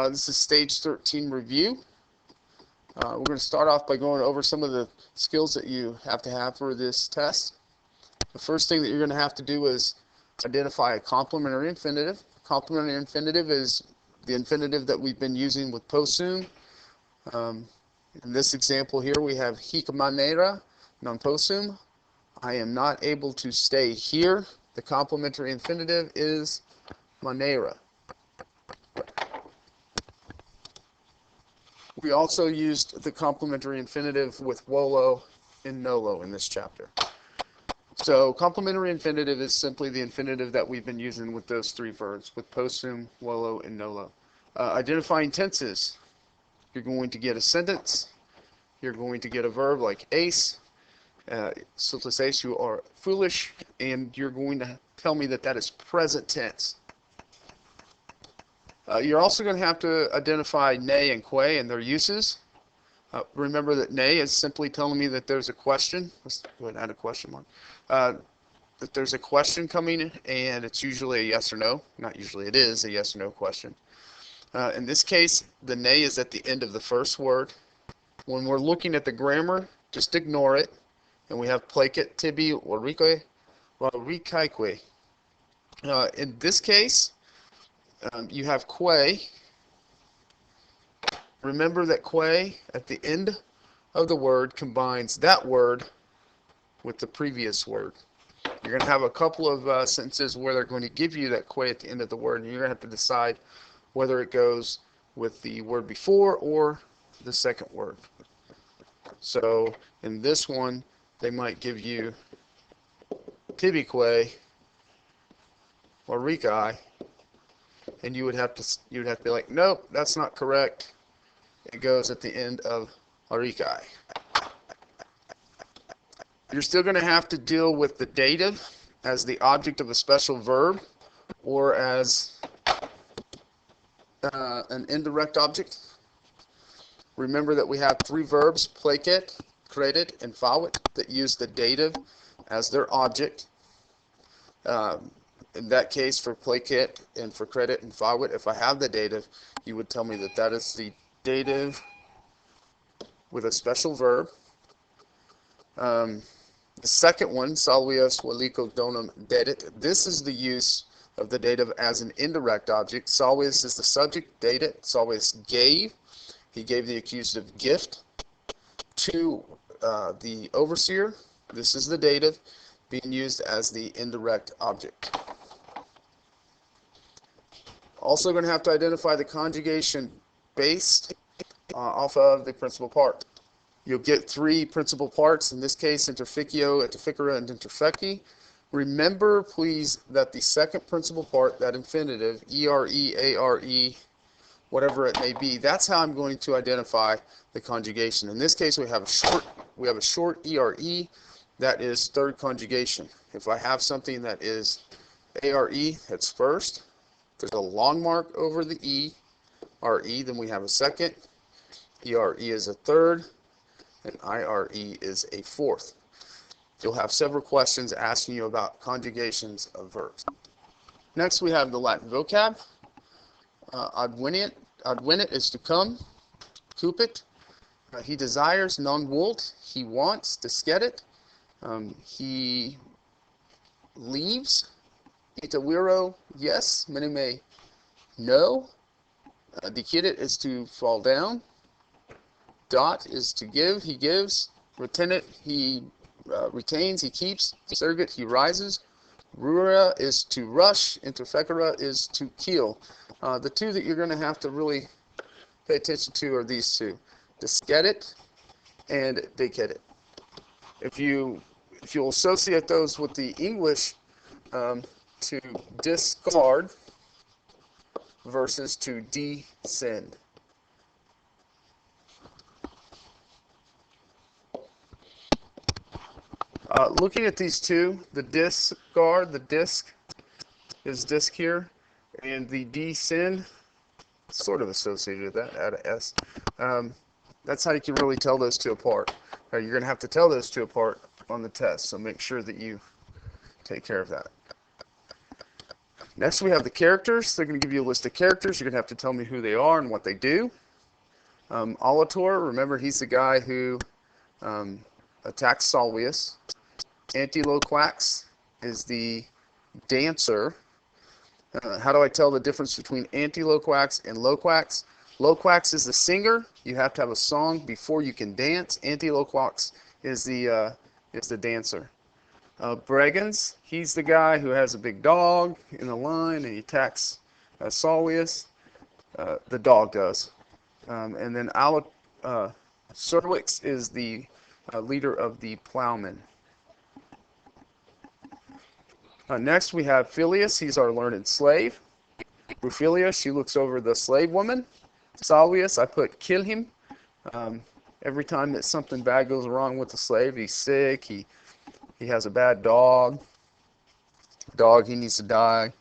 This is stage 13 review. We're going to start off by going over some of the skills that you have to have for this test. The first thing that you're going to have to do is identify a complementary infinitive. Complementary infinitive is the infinitive that we've been using with possum. In this example here, we have hic manera non possum. I am not able to stay here. The complementary infinitive is manera. We also used the complementary infinitive with Willow and nolo in this chapter. So complementary infinitive is simply the infinitive that we've been using with those three verbs, with possum, Willow, and nolo. Identifying tenses. You're going to get a sentence. You're going to get a verb like ace. So let's say you are foolish, and you're going to tell me that that is present tense. You're also going to have to identify ne and que and their uses. Remember that ne is simply telling me that there's a question. Let's go ahead and add a question mark. That there's a question coming, and it's usually a yes or no. Not usually, it is a yes or no question. In this case, the ne is at the end of the first word. When we're looking at the grammar, just ignore it. And we have placet, tibi, warike, warikaique. In this case, you have que. Remember that que at the end of the word combines that word with the previous word. You're going to have a couple of sentences where they're going to give you that que at the end of the word, and you're going to have to decide whether it goes with the word before or the second word. So in this one, they might give you tibique or rikai, and you would have to be like, nope, that's not correct. It goes at the end of arikai. You're still going to have to deal with the dative as the object of a special verb or as an indirect object. Remember that we have three verbs, placet, credit, and fawit, that use the dative as their object. In that case, for placet and for credit and fawit, if I have the dative, you would tell me that that is the dative with a special verb. The second one, salvius velico donum dedit, this is the use of the dative as an indirect object. Salvius is the subject, dedit, salvius gave. He gave the accusative gift to the overseer. This is the dative being used as the indirect object. Also going to have to identify the conjugation based off of the principal part. You'll get three principal parts, in this case interficio, interficere, and interfeci. Remember, please, that the second principal part, that infinitive, ere, are, whatever it may be, that's how I'm going to identify the conjugation. In this case, we have a short ere, that is third conjugation. If I have something that is are, that's first. There's a long mark over the re, then we have a second. Ere is a third, and ire is a fourth. You'll have several questions asking you about conjugations of verbs. Next, we have the Latin vocab. Advenit is to come. Cupit, he desires. Non vult, he wants. Discedit, he leaves. Itawiro, yes. Minime, no. Decidit is to fall down. Dot is to give, he gives. Retenit, he retains, he keeps. Surgit, he rises. Rura is to rush. Interfecera is to kill. The two that you're going to have to really pay attention to are these two, discedit and decedit. If you'll associate those with the English, to discard versus to descend. Looking at these two, the discard, the disc is disc here, and the descend, sort of associated with that, add a S. That's how you can really tell those two apart. You're going to have to tell those two apart on the test, so make sure that you take care of that. Next we have the characters. They're going to give you a list of characters. You're going to have to tell me who they are and what they do. Alator, remember he's the guy who attacks Solvius. Antiloquax is the dancer. How do I tell the difference between Antiloquax and Loquax? Loquax is the singer. You have to have a song before you can dance. Antiloquax is the dancer. Bregens, he's the guy who has a big dog in the line and he attacks Solvius. The dog does. And then Serwix is the leader of the plowmen. Next we have Phileas, he's our learned slave. Rufilia, she looks over the slave woman. Salvius, I put kill him. Every time that something bad goes wrong with the slave, he's sick, he has a bad dog, he needs to die,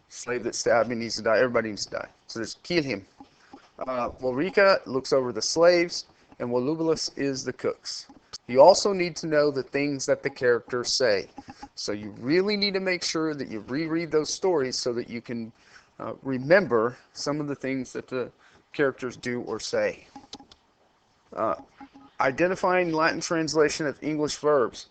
slave that stabbed me needs to die, everybody needs to die. So just kill him. Ulrika looks over the slaves, and Volubilis is the cooks. You also need to know the things that the characters say. So you really need to make sure that you reread those stories so that you can remember some of the things that the characters do or say. Identifying Latin translation of English verbs.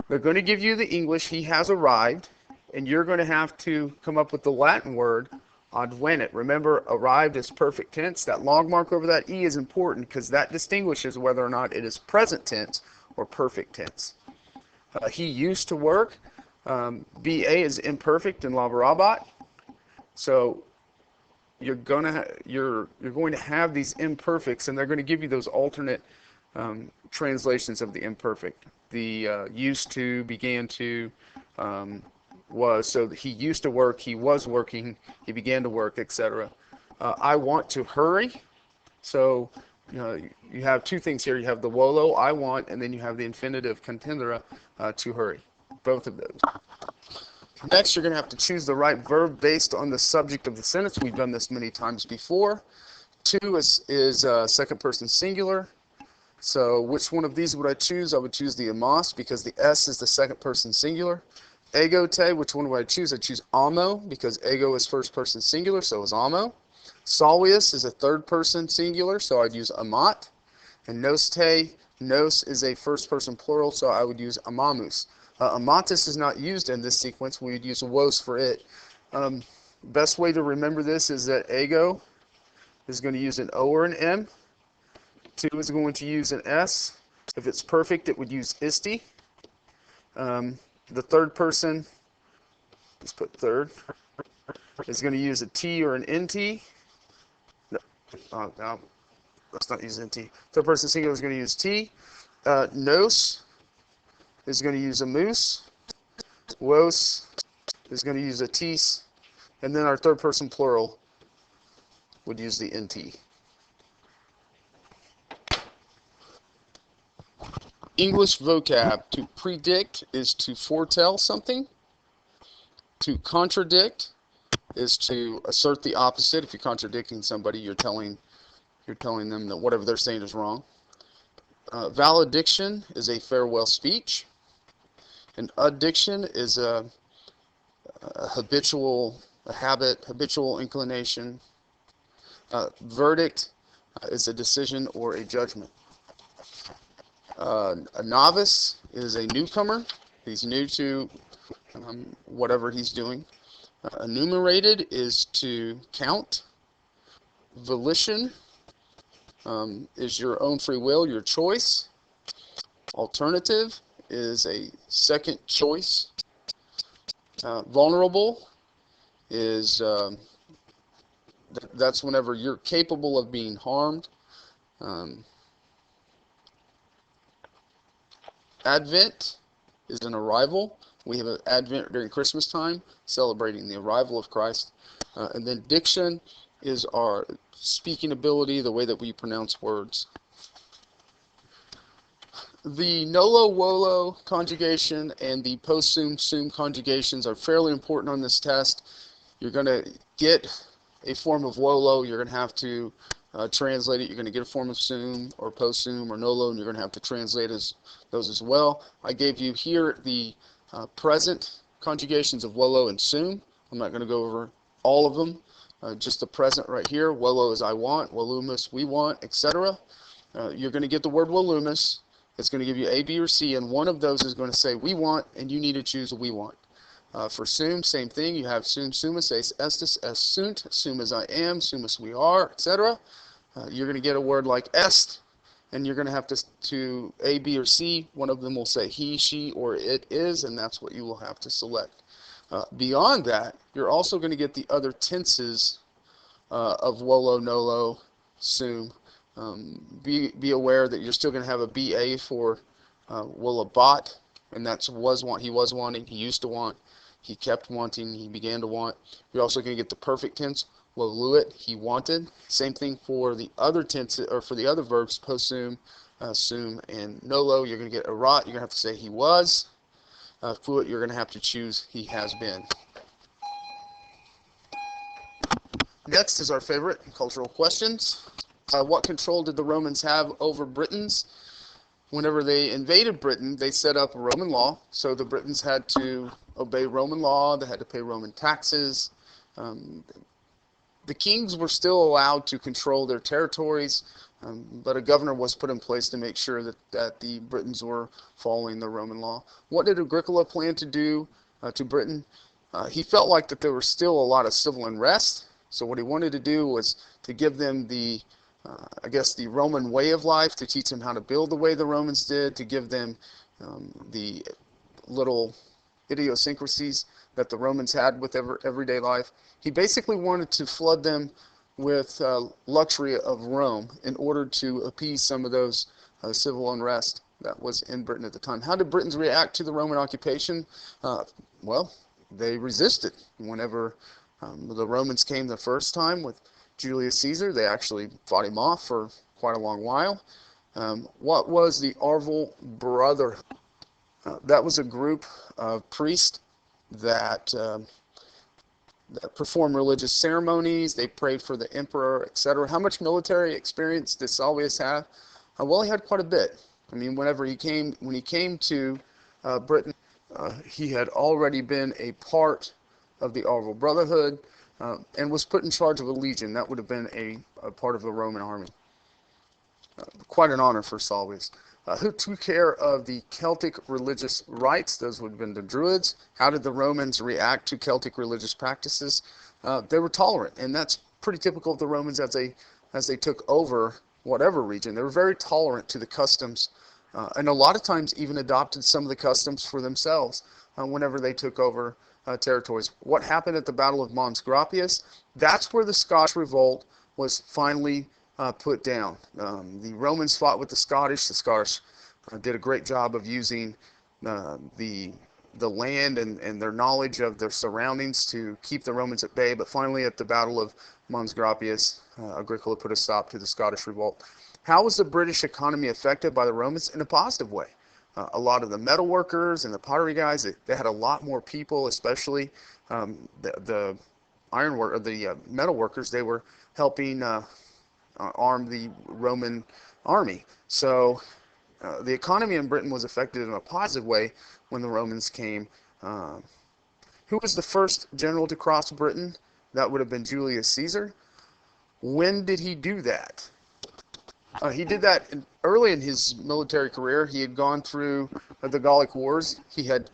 They're going to give you the English, he has arrived, and you're going to have to come up with the Latin word advenit. Remember, arrived is perfect tense. That log mark over that E is important because that distinguishes whether or not it is present tense or perfect tense. He used to work. BA is imperfect in labораbat. So you're going to have these imperfects, and they're going to give you those alternate translations of the imperfect. The used to, began to, was. So he used to work, he was working, he began to work, etc. I want to hurry. So you have two things here. You have the Willow, I want, and then you have the infinitive contendere, to hurry. Both of those. Next, you're going to have to choose the right verb based on the subject of the sentence. We've done this many times before. To is second person singular. So which one of these would I choose? I would choose the amos because the S is the second person singular. Ego te, which one would I choose? I choose amo because ego is first person singular, so is amo. Solvius is a third person singular, so I'd use amat. And nos te, nos is a first person plural, so I would use amamus. Amatus is not used in this sequence. We would use wos for it. Best way to remember this is that ego is going to use an O or an M. To is going to use an S. If it's perfect, it would use isti. The third person, let's put third, is going to use a T or an NT. No, let's not use NT. Third person singular is going to use T. Nos is going to use a moose. Wos is going to use a tis. And then our third person plural would use the NT. English vocab. To predict is to foretell something. To contradict is to assert the opposite. If you're contradicting somebody, you're telling them that whatever they're saying is wrong. Valediction is a farewell speech. An addiction is a habit, habitual inclination. Verdict is a decision or a judgment. A novice is a newcomer. He's new to whatever he's doing. Enumerated is to count. Volition is your own free will, your choice. Alternative is a second choice. Vulnerable is that's whenever you're capable of being harmed. Advent is an arrival. We have an Advent during Christmas time, celebrating the arrival of Christ. And then diction is our speaking ability, the way that we pronounce words. The nolo-wolo conjugation and the post-sum conjugations are fairly important on this test. You're going to get a form of wolo. You're going to have to translate it. You're going to get a form of sum or post-sum or nolo, and you're going to have to translate those as well. I gave you here the present conjugations of wolo and sum. I'm not going to go over all of them. Just the present right here. Willow is I want, Willumus we want, etc. You're going to get the word Willumus. It's going to give you A, B, or C, and one of those is going to say we want, and you need to choose we want. For sum, same thing. You have sum, sumus, es estis, es sunt, sum as I am, sumus we are, etc. You're going to get a word like est, and you're going to have to A, B, or C. One of them will say he, she, or it is, and that's what you will have to select. Beyond that, you're also going to get the other tenses of wolo, nolo, sum. Be aware that you're still going to have a BA for wollabot, and that's was want. He was wanting. He used to want. He kept wanting. He began to want. You're also going to get the perfect tense. Woluit, he wanted. Same thing for the other tenses, or for the other verbs, possum, sum, and nolo. You're going to get erat. You're going to have to say he was. Fuit, you're going to have to choose he has been. Next is our favorite, cultural questions. What control did the Romans have over Britons? Whenever they invaded Britain, they set up Roman law. So the Britons had to obey Roman law. They had to pay Roman taxes. The kings were still allowed to control their territories, but a governor was put in place to make sure that the Britons were following the Roman law. What did Agricola plan to do to Britain? He felt like that there was still a lot of civil unrest. So what he wanted to do was to give them the Roman way of life, to teach them how to build the way the Romans did, to give them the little idiosyncrasies that the Romans had with everyday life. He basically wanted to flood them with luxury of Rome in order to appease some of those civil unrest that was in Britain at the time. How did Britons react to the Roman occupation? Well, they resisted. Whenever the Romans came the first time with Julius Caesar, they actually fought him off for quite a long while. What was the Arval Brotherhood? That was a group of priests that performed religious ceremonies. They prayed for the emperor, etc. How much military experience did Salvius have? Well, he had quite a bit. I mean, when he came to Britain, he had already been a part of the Arval Brotherhood and was put in charge of a legion. That would have been a part of the Roman army. Quite an honor for Salvius. Who took care of the Celtic religious rites? Those would have been the Druids. How did the Romans react to Celtic religious practices? They were tolerant, and that's pretty typical of the Romans as they took over whatever region. They were very tolerant to the customs, and a lot of times even adopted some of the customs for themselves whenever they took over territories. What happened at the Battle of Mons Graupius? That's where the Scottish revolt was finally put down. The Romans fought with the Scottish. The Scottish did a great job of using the land and their knowledge of their surroundings to keep the Romans at bay. But finally, at the Battle of Mons Graupius, Agricola put a stop to the Scottish revolt. How was the British economy affected by the Romans? In a positive way. A lot of the metal workers and the pottery guys, they had a lot more people, especially the ironwork or the metal workers. They were helping arm the Roman army. So the economy in Britain was affected in a positive way when the Romans came. Who was the first general to cross Britain? That would have been Julius Caesar. When did he do that? He did that early in his military career. He had gone through the Gallic Wars. He had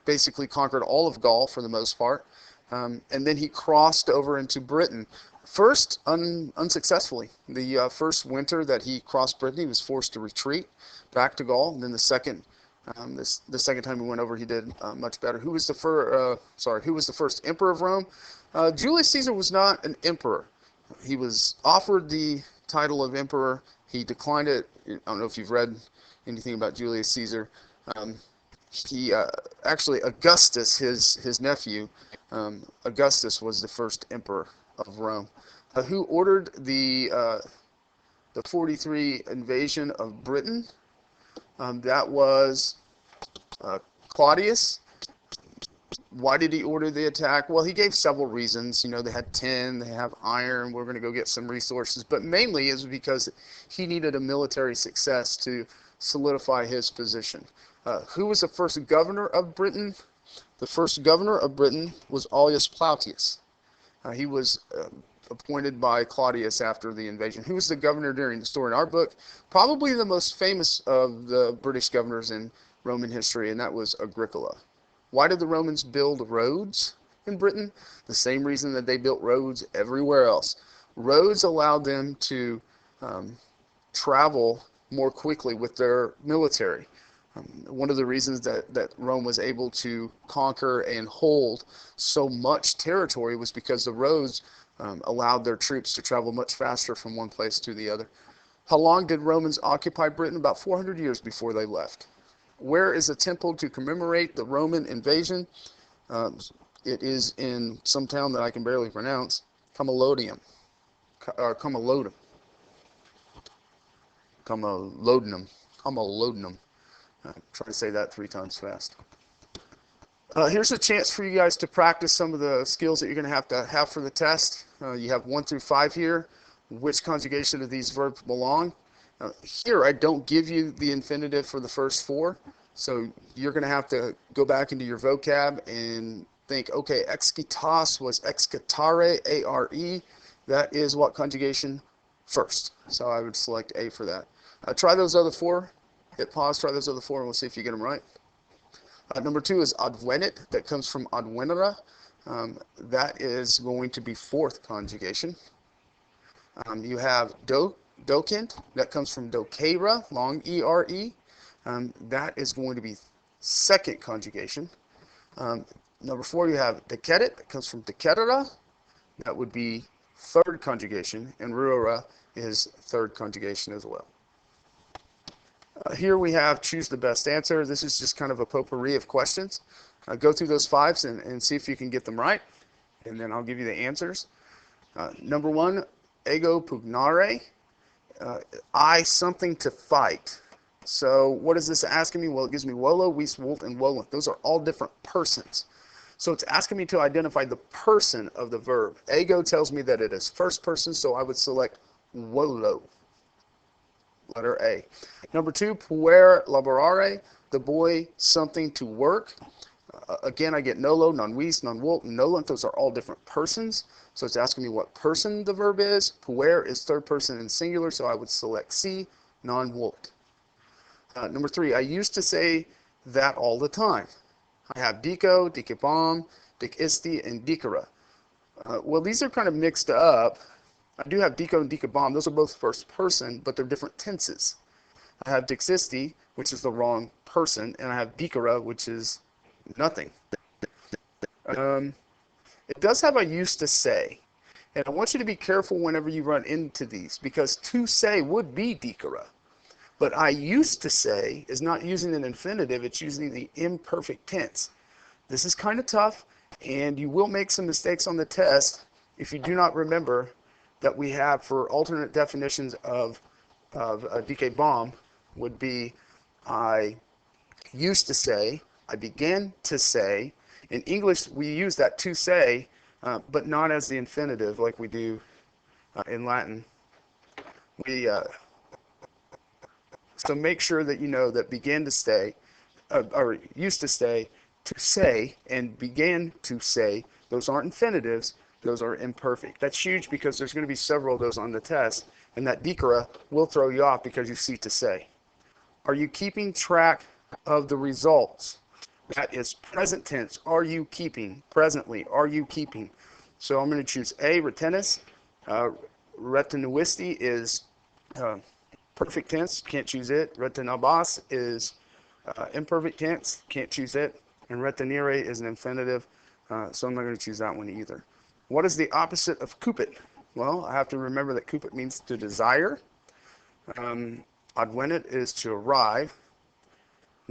basically conquered all of Gaul for the most part. And then he crossed over into Britain. First, unsuccessfully. The first winter that he crossed Britain, he was forced to retreat back to Gaul. And then the second time he went over, he did much better. Who was the first emperor of Rome? Julius Caesar was not an emperor. He was offered the title of emperor. He declined it. I don't know if you've read anything about Julius Caesar. Actually, Augustus, his nephew, Augustus was the first emperor of Rome. Who ordered the 43 invasion of Britain? That was Claudius. Why did he order the attack? Well, he gave several reasons. You know, they had tin, they have iron, we're going to go get some resources. But mainly is because he needed a military success to solidify his position. Who was the first governor of Britain? The first governor of Britain was Aulus Plautius. He was appointed by Claudius after the invasion. Who was the governor during the story in our book? Probably the most famous of the British governors in Roman history, and that was Agricola. Why did the Romans build roads in Britain? The same reason that they built roads everywhere else. Roads allowed them to travel more quickly with their military. One of the reasons that Rome was able to conquer and hold so much territory was because the roads allowed their troops to travel much faster from one place to the other. How long did Romans occupy Britain? About 400 years before they left. Where is a temple to commemorate the Roman invasion? It is in some town that I can barely pronounce, Camalodunum. Camalodunum. Try to say that 3 times fast. Here's a chance for you guys to practice some of the skills that you're going to have for the test. You have 1 through 5 here. Which conjugation of these verbs belong? Here, I don't give you the infinitive for the first 4. So you're going to have to go back into your vocab and think, okay, excitas was excitare, A-R-E. That is what conjugation first. So I would select A for that. Try those other 4. Hit pause, try those other 4, and we'll see if you get them right. Number 2 is advenit. That comes from advenera. That is going to be 4th conjugation. You have docent. That comes from docera, long E-R-E. That is going to be 2nd conjugation. Number 4, you have decedit. That comes from decedera. That would be 3rd conjugation. And ruera is 3rd conjugation as well. Here we have choose the best answer. This is just kind of a potpourri of questions. Go through those 5s and see if you can get them right, and then I'll give you the answers. Number 1, ego pugnare. I something to fight. So what is this asking me? Well, it gives me Willow, Weiss, Wolt, and Wolent. Those are all different persons. So it's asking me to identify the person of the verb. Ego tells me that it is first person, so I would select Willow. Letter A. Number 2, puer laborare, the boy something to work. Again, I get nolo, non-vis, non-wolt, nolent. Those are all different persons. So it's asking me what person the verb is. Puer is 3rd person and singular, so I would select C, non-wolt. Number 3, I used to say that all the time. I have dico, dicibam, dicisti, and dicera. Well, these are kind of mixed up. I do have dico and dicibam. Those are both first person, but they're different tenses. I have dixisti, which is the wrong person, and I have dicera, which is nothing. It does have a used to say, and I want you to be careful whenever you run into these, because to say would be dicera, but I used to say is not using an infinitive, it's using the imperfect tense. This is kind of tough, and you will make some mistakes on the test if you do not remember that we have for alternate definitions of dicibam would be I used to say, I began to say. In English, we use that to say, but not as the infinitive like we do in Latin. So make sure that you know that began to stay, or used to say, to say, and began to say, those aren't infinitives. Those are imperfect. That's huge because there's going to be several of those on the test, and that dicera will throw you off because you see to say. Are you keeping track of the results? That is present tense. Are you keeping? Presently, are you keeping? So I'm going to choose A, retenis. Retenuisti is perfect tense. Can't choose it. Retenabas is imperfect tense. Can't choose it. And retenere is an infinitive, so I'm not going to choose that one either. What is the opposite of cupid? Well, I have to remember that cupid means to desire. Advenit is to arrive.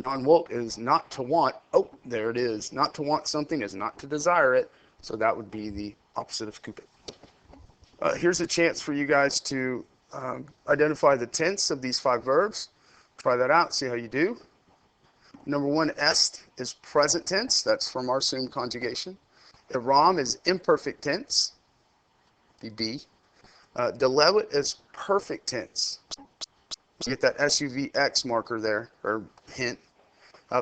Non-wolt is not to want. Oh, there it is. Not to want something is not to desire it. So that would be the opposite of cupid. Here's a chance for you guys to identify the tense of these 5 verbs. Try that out, see how you do. Number 1, est is present tense. That's from our assumed conjugation. Iram is imperfect tense, the B. Delewit is perfect tense. You get that SUVX marker there, or hint.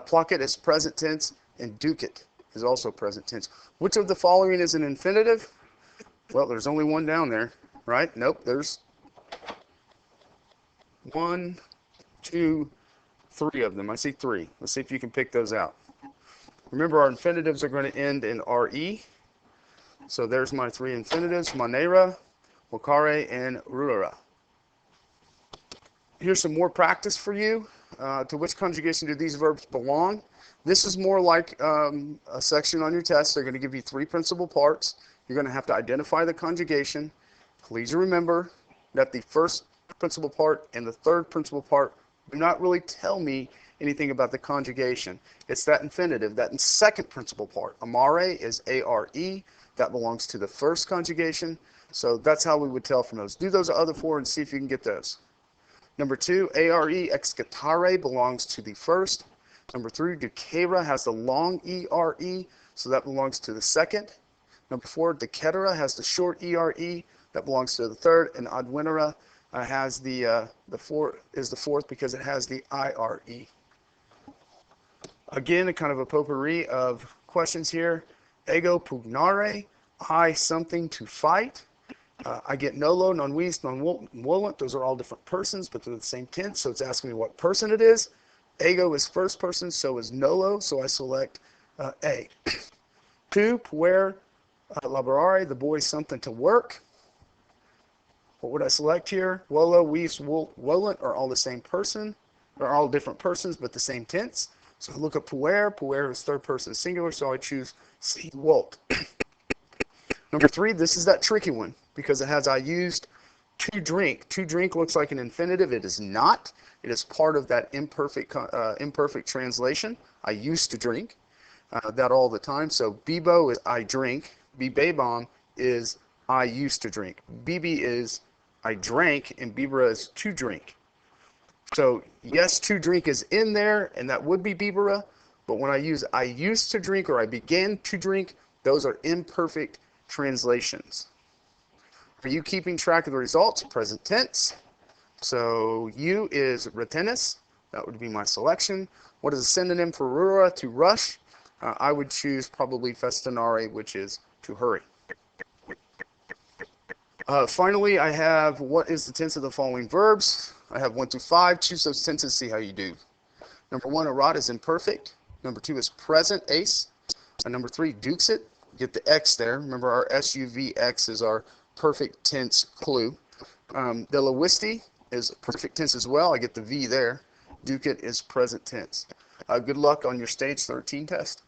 Plucket is present tense, and ducat is also present tense. Which of the following is an infinitive? Well, there's only one down there, right? Nope, there's 1, 2, 3 of them. I see 3. Let's see if you can pick those out. Remember, our infinitives are going to end in RE. So there's my 3 infinitives, manera, wakare, and rurara. Here's some more practice for you. To which conjugation do these verbs belong? This is more like a section on your test. They're going to give you 3 principal parts. You're going to have to identify the conjugation. Please remember that the first principal part and the third principal part do not really tell me anything about the conjugation. It's that infinitive, that second principal part. Amare is A-R-E. That belongs to the first conjugation. So that's how we would tell from those. Do those other 4 and see if you can get those. Number 2, A-R-E, excatare belongs to the first. Number 3, ducera has the long E-R-E, so that belongs to the second. Number 4, decetera has the short E-R-E, that belongs to the third. And adwenera has the fourth because it has the I-R-E. Again, a kind of a potpourri of questions here. Ego pugnare, I something to fight. I get nolo, non vis, non volunt. Those are all different persons, but they're the same tense, so it's asking me what person it is. Ego is first person, so is nolo, so I select A. 2, puer laborare, the boy something to work. What would I select here? Willow, vis, volunt are all the same person. They're all different persons, but the same tense. So I look at puer. Puer is third person singular, so I choose C, wolt. Number 3, this is that tricky one because it has I used to drink. To drink looks like an infinitive. It is not. It is part of that imperfect translation. I used to drink that all the time. So bibo is I drink. Bibebom is I used to drink. Bibi is I drank, and bibera is to drink. So yes, to drink is in there, and that would be bibera. But when I use I used to drink or I began to drink, those are imperfect translations. Are you keeping track of the results? Present tense. So U is retenes. That would be my selection. What is a synonym for rura, to rush? I would choose probably festinare, which is to hurry. Finally, I have what is the tense of the following verbs. I have 1 through 5. Choose those tenses, see how you do. Number 1, erat is imperfect. Number 2 is present, ace. And number 3, duksit. Get the X there. Remember, our SUVX is our perfect tense clue. Delawisti is perfect tense as well. I get the V there. Ducat is present tense. Good luck on your stage 13 test.